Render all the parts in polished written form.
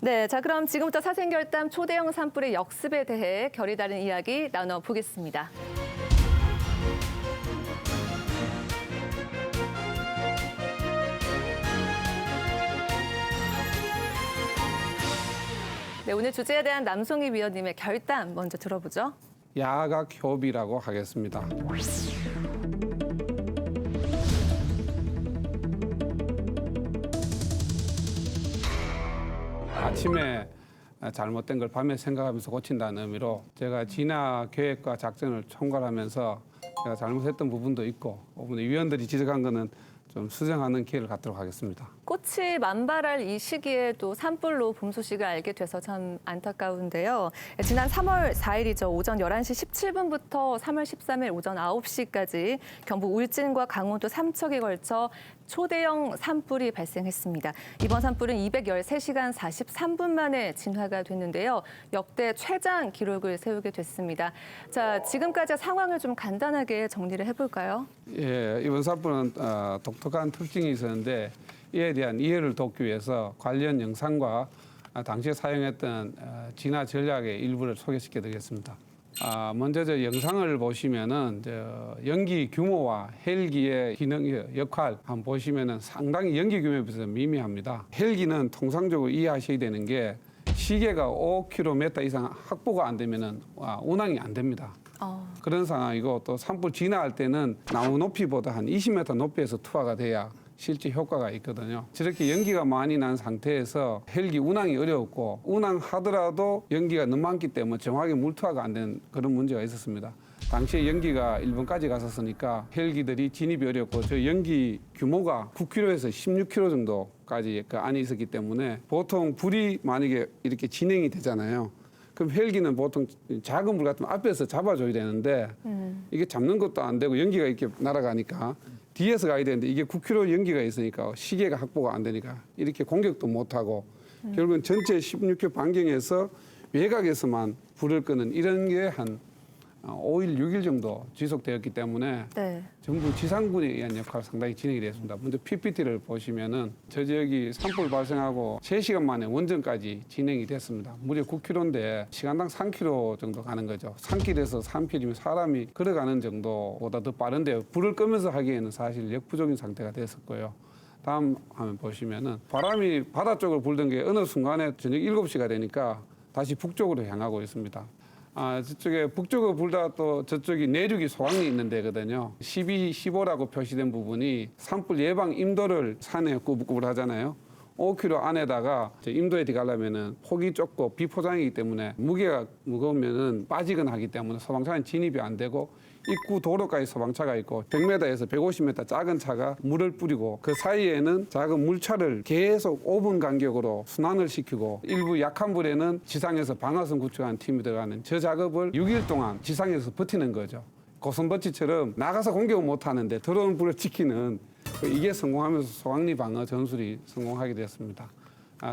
네, 자 그럼 지금부터 사생결단 초대형 산불의 역습에 대해 결이 다른 이야기 나눠보겠습니다. 네, 오늘 주제에 대한 남송희 위원님의 결단 먼저 들어보죠. 야각협의라고 하겠습니다. 아침에 잘못된 걸 밤에 생각하면서 고친다는 의미로 제가 진화 계획과 작전을 총괄하면서 제가 잘못했던 부분도 있고 위원들이 지적한 거는 좀 수정하는 기회를 갖도록 하겠습니다. 꽃이 만발할 이 시기에 또 산불로 봄 소식을 알게 돼서 참 안타까운데요. 지난 3월 4일이죠. 오전 11시 17분부터 3월 13일 오전 9시까지 경북 울진과 강원도 삼척에 걸쳐 초대형 산불이 발생했습니다. 이번 산불은 213시간 43분 만에 진화가 됐는데요. 역대 최장 기록을 세우게 됐습니다. 자, 지금까지 상황을 좀 간단하게 정리를 해볼까요? 예, 이번 산불은 독특한 특징이 있었는데 이에 대한 이해를 돕기 위해서 관련 영상과 당시에 사용했던 진화 전략의 일부를 소개시켜 드리겠습니다. 먼저 저 영상을 보시면은 연기 규모와 헬기의 기능 역할 한번 보시면은 상당히 연기 규모에 비해서 미미합니다. 헬기는 통상적으로 이해하셔야 되는 게 시계가 5km 이상 확보가 안 되면은 운항이 안 됩니다. 그런 상황이고 또 산불 진화할 때는 나무 높이보다 한 20m 높이에서 투하가 돼야 실제 효과가 있거든요. 저렇게 연기가 많이 난 상태에서 헬기 운항이 어려웠고 운항하더라도 연기가 너무 많기 때문에 정확하게 물투하가 안 되는 그런 문제가 있었습니다. 당시에 연기가 일본까지 갔었으니까 헬기들이 진입이 어렵고 저 연기 규모가 9km에서 16km 정도까지 그 안에 있었기 때문에 보통 불이 만약에 이렇게 진행이 되잖아요. 그럼 헬기는 보통 작은 불 같으면 앞에서 잡아줘야 되는데 이게 잡는 것도 안 되고 연기가 이렇게 날아가니까 뒤에서 가야 되는데 이게 9km 연기가 있으니까 시계가 확보가 안 되니까 이렇게 공격도 못하고 결국은 전체 16km 반경에서 외곽에서만 불을 끄는 이런 게 한 5일, 6일 정도 지속되었기 때문에 네. 정부 지상군에 의한 역할이 상당히 진행이 됐습니다. 먼저 PPT를 보시면은 저 지역이 산불 발생하고 3시간 만에 원전까지 진행이 됐습니다. 무려 9km인데 시간당 3km 정도 가는 거죠. 산길에서 3km면 사람이 걸어가는 정도보다 더 빠른데 불을 끄면서 하기에는 사실 역부족인 상태가 됐었고요. 다음 화면 보시면은 바람이 바다 쪽으로 불던 게 어느 순간에 저녁 7시가 되니까 다시 북쪽으로 향하고 있습니다. 저쪽에 북쪽으로 불다 또 저쪽이 내륙이 소강리 있는 데거든요. 12, 15라고 표시된 부분이 산불 예방 임도를 산에 꾸불꾸불 하잖아요. 5km 안에다가 임도에 들어가려면은 폭이 좁고 비포장이기 때문에 무게가 무거우면은 빠지거나 하기 때문에 소방차는 진입이 안 되고 입구 도로까지 소방차가 있고 100m에서 150m 작은 차가 물을 뿌리고 그 사이에는 작은 물차를 계속 5분 간격으로 순환을 시키고 일부 약한 불에는 지상에서 방화선 구축하는 팀이 들어가는 저 작업을 6일 동안 지상에서 버티는 거죠. 고슴버치처럼 나가서 공격을 못 하는데 들어온 불을 지키는 이게 성공하면서 소강리 방어 전술이 성공하게 되었습니다.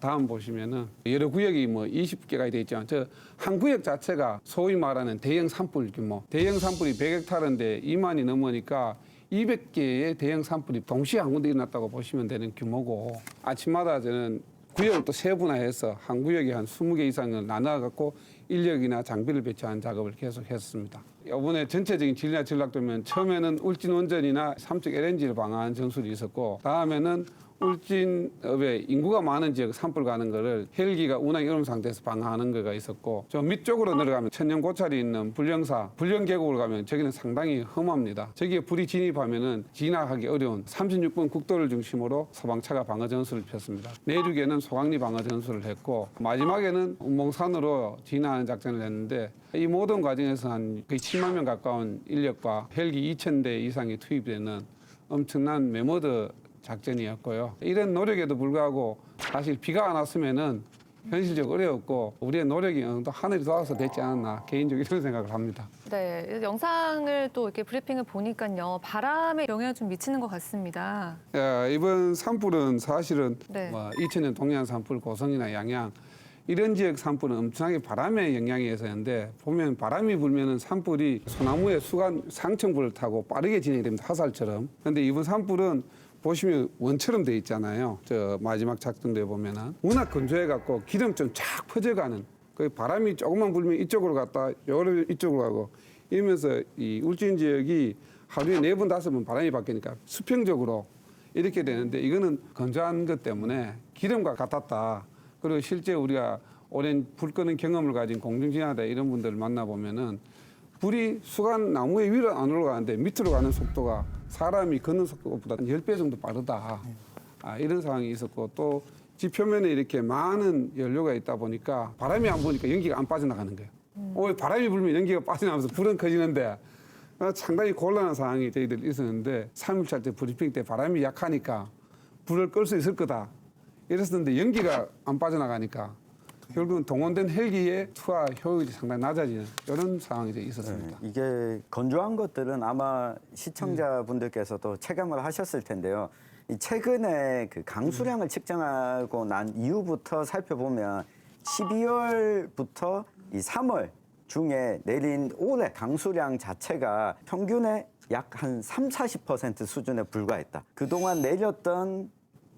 다음 보시면은 여러 구역이 20개가 되어 있지만 저 한 구역 자체가 소위 말하는 대형 산불 규모. 대형 산불이 100헥타르인데 2만이 넘으니까 200개의 대형 산불이 동시에 한 군데 일어났다고 보시면 되는 규모고 아침마다 저는 구역을 또 세분화해서 한 구역에 한 20개 이상을 나눠갖고 인력이나 장비를 배치하는 작업을 계속 했습니다. 이번에 전체적인 진화 전략도면 처음에는 울진 원전이나 삼척 LNG를 방어하는 전술이 있었고 다음에는 울진읍에 인구가 많은 지역 산불 가는 거를 헬기가 운항이 어려운 상태에서 방어하는 거가 있었고 저 밑쪽으로 내려가면 천연고찰이 있는 불령사, 불령계곡으로 가면 저기는 상당히 험합니다. 저기에 불이 진입하면은 진화하기 어려운 36번 국도를 중심으로 소방차가 방어 전술을 폈습니다. 내륙에는 소강리 방어 전술을 했고 마지막에는 운봉산으로 진화하는 작전을 했는데 이 모든 과정에서 한 거의 7만 명 가까운 인력과 헬기 2,000대 이상이 투입되는 엄청난 메모드 작전이었고요. 이런 노력에도 불구하고 사실 비가 안 왔으면은 현실적으로 어려웠고 우리의 노력이 어느 정도 하늘이 도와서 됐지 않았나 개인적으로 이런 생각을 합니다. 네, 영상을 또 이렇게 브리핑을 보니까요. 바람에 영향을 좀 미치는 것 같습니다. 이번 산불은 사실은 네. 2000년 동해안 산불, 고성이나 양양 이런 지역 산불은 엄청나게 바람의 영향이 있었는데 보면 바람이 불면은 산불이 소나무의 수간 상층불을 타고 빠르게 진행이 됩니다. 화살처럼. 그런데 이번 산불은 보시면 원처럼 돼 있잖아요. 저 마지막 작동대 보면은 워낙 건조해 갖고 기름 좀 쫙 퍼져가는 그 바람이 조금만 불면 이쪽으로 갔다 여름 이쪽으로 가고 이러면서 이 울진 지역이 하루에 4번 5번 바람이 바뀌니까 수평적으로 이렇게 되는데 이거는 건조한 것 때문에 기름과 같았다. 그리고 실제 우리가 오랜 불 끄는 경험을 가진 공중진화다 이런 분들을 만나보면은 불이 수간 나무에 위로 안 올라가는데 밑으로 가는 속도가 사람이 걷는 속도보다 10배 정도 빠르다. 이런 상황이 있었고 또 지 표면에 이렇게 많은 연료가 있다 보니까 바람이 안 부니까 연기가 안 빠져나가는 거예요. 바람이 불면 연기가 빠져나가면서 불은 커지는데 상당히 곤란한 상황이 저희들 있었는데 3일차 때 브리핑 때 바람이 약하니까 불을 끌 수 있을 거다. 이랬었는데 연기가 안 빠져나가니까 결국은 동원된 헬기의 투하 효율이 상당히 낮아지는 이런 상황이 있었습니다. 이게 건조한 것들은 아마 시청자분들께서도 체감을 하셨을 텐데요. 이 최근에 그 강수량을 측정하고 난 이후부터 살펴보면 12월부터 이 3월 중에 내린 올해 강수량 자체가 평균의 약 한 30-40% 수준에 불과했다. 그동안 내렸던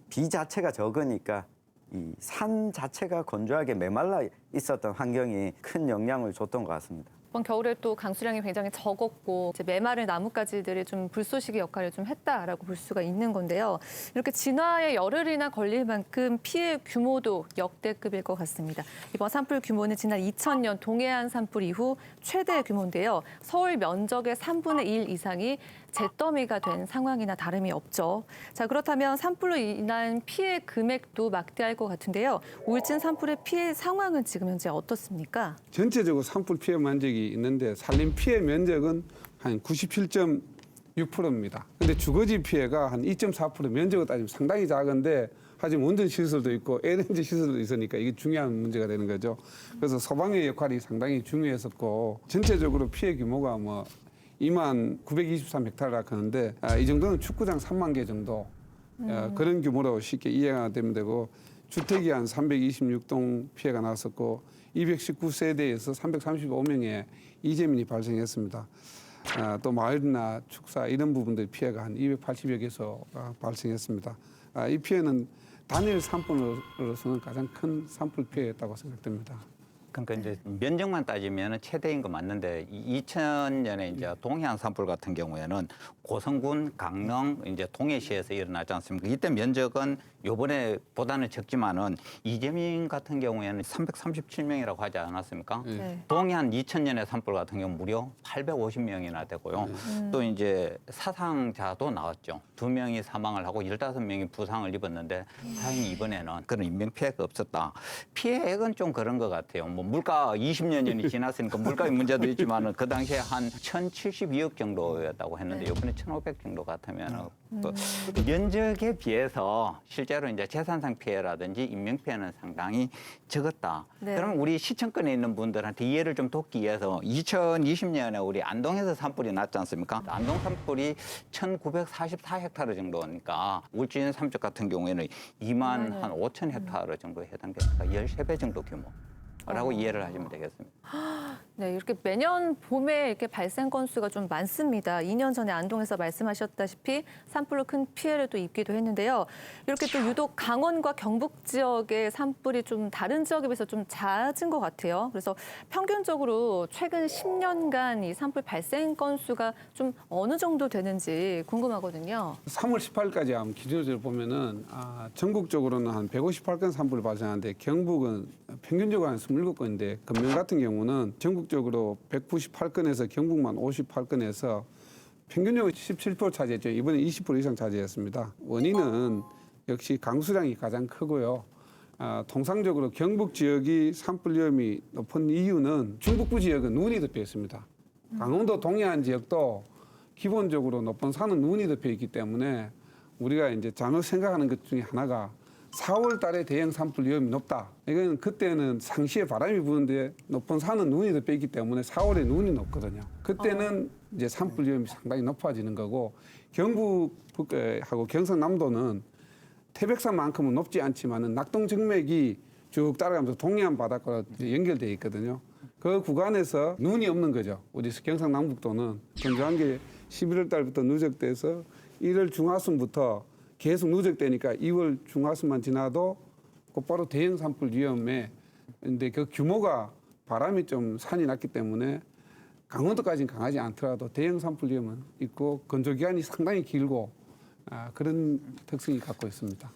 비 자체가 적으니까 이 산 자체가 건조하게 메말라 있었던 환경이 큰 영향을 줬던 것 같습니다. 이번 겨울에 또 강수량이 굉장히 적었고 이제 메마른 나뭇가지들이 좀 불쏘시개 역할을 좀 했다라고 볼 수가 있는 건데요. 이렇게 진화에 열흘이나 걸릴 만큼 피해 규모도 역대급일 것 같습니다. 이번 산불 규모는 지난 2000년 동해안 산불 이후 최대 규모인데요. 서울 면적의 3분의 1 이상이 잿더미가 된 상황이나 다름이 없죠. 자, 그렇다면 산불로 인한 피해 금액도 막대할 것 같은데요. 울진 산불의 피해 상황은 지금 현재 어떻습니까? 전체적으로 산불 피해 면적이 있는데 산림 피해 면적은 한 97.6%입니다. 근데 주거지 피해가 한 2.4% 면적을 따지면 상당히 작은데 하지만 원전 시설도 있고 LNG 시설도 있으니까 이게 중요한 문제가 되는 거죠. 그래서 소방의 역할이 상당히 중요했었고 전체적으로 피해 규모가 뭐 29,923헥타르라 하는데 이 정도는 축구장 3만 개 정도 그런 규모로 쉽게 이해가 되면 되고 주택이 한 326동 피해가 났었고 219세대에서 335명의 이재민이 발생했습니다. 또 마을이나 축사 이런 부분들 피해가 한 280여 개소가 발생했습니다. 이 피해는 단일 산불로서는 가장 큰 산불 피해였다고 생각됩니다. 그러니까 이제 면적만 따지면 최대인 거 맞는데 2000년에 이제 동해안 산불 같은 경우에는 고성군, 강릉, 이제 동해시에서 일어나지 않습니까? 이때 면적은 요번에 보다는 적지만은 이재민 같은 경우에는 337명이라고 하지 않았습니까? 네. 동해안 2000년의 산불 같은 경우 무려 850명이나 되고요. 또 이제 사상자도 나왔죠. 2명이 사망을 하고 15명이 부상을 입었는데 다행히 이번에는 그런 인명 피해가 없었다. 피해액은 좀 그런 것 같아요. 뭐 물가 20년이 지났으니까 물가의 문제도 있지만은 그 당시에 한 1,072억 정도였다고 했는데 이번에 1,500 정도 같으면 면적에 비해서 실제로 이제 재산상 피해라든지 인명 피해는 상당히 적었다. 네. 그러면 우리 시청권에 있는 분들한테 이해를 좀 돕기 위해서 2020년에 우리 안동에서 산불이 났지 않습니까? 안동 산불이 1,944헥타르 정도니까 울진 삼척 같은 경우에는 2만 한 5천 헥타르 정도에 해당되니까 13배 정도 규모라고 이해를 하시면 되겠습니다. 네, 이렇게 매년 봄에 이렇게 발생 건수가 좀 많습니다. 2년 전에 안동에서 말씀하셨다시피 산불로 큰 피해를 또 입기도 했는데요. 이렇게 또 유독 강원과 경북 지역의 산불이 좀 다른 지역에 비해서 좀 잦은 것 같아요. 그래서 평균적으로 최근 10년간 이 산불 발생 건수가 좀 어느 정도 되는지 궁금하거든요. 3월 18일까지 한번 기준으로 보면은 전국적으로는 한 158건 산불이 발생하는데 경북은 평균적으로 한 27건인데 금년 같은 경우는 전국적으로 198건에서 경북만 58건에서 평균적으로 17% 차지했죠. 이번에 20% 이상 차지했습니다. 원인은 역시 강수량이 가장 크고요. 통상적으로 경북 지역이 산불 위험이 높은 이유는 중북부 지역은 눈이 덮여 있습니다. 강원도 동해안 지역도 기본적으로 높은 산은 눈이 덮여 있기 때문에 우리가 이제 잘못 생각하는 것 중에 하나가 4월 달에 대형 산불 위험이 높다. 이건 그때는 상시에 바람이 부는데 높은 산은 눈이 덮여 있기 때문에 4월에 눈이 높거든요. 그때는 이제 산불 위험이 상당히 높아지는 거고 경북하고 경상남도는 태백산만큼은 높지 않지만은 낙동 정맥이 쭉 따라가면서 동해안 바닷가로 연결되어 있거든요. 그 구간에서 눈이 없는 거죠. 우리 경상남북도는 건조한 게 11월 달부터 누적돼서 1월 중하순부터 계속 누적되니까 2월 중하순만 지나도 곧바로 대형 산불 위험에 근데 그 규모가 바람이 좀 산이 났기 때문에 강원도까지는 강하지 않더라도 대형 산불 위험은 있고 건조 기간이 상당히 길고 그런 특성이 갖고 있습니다.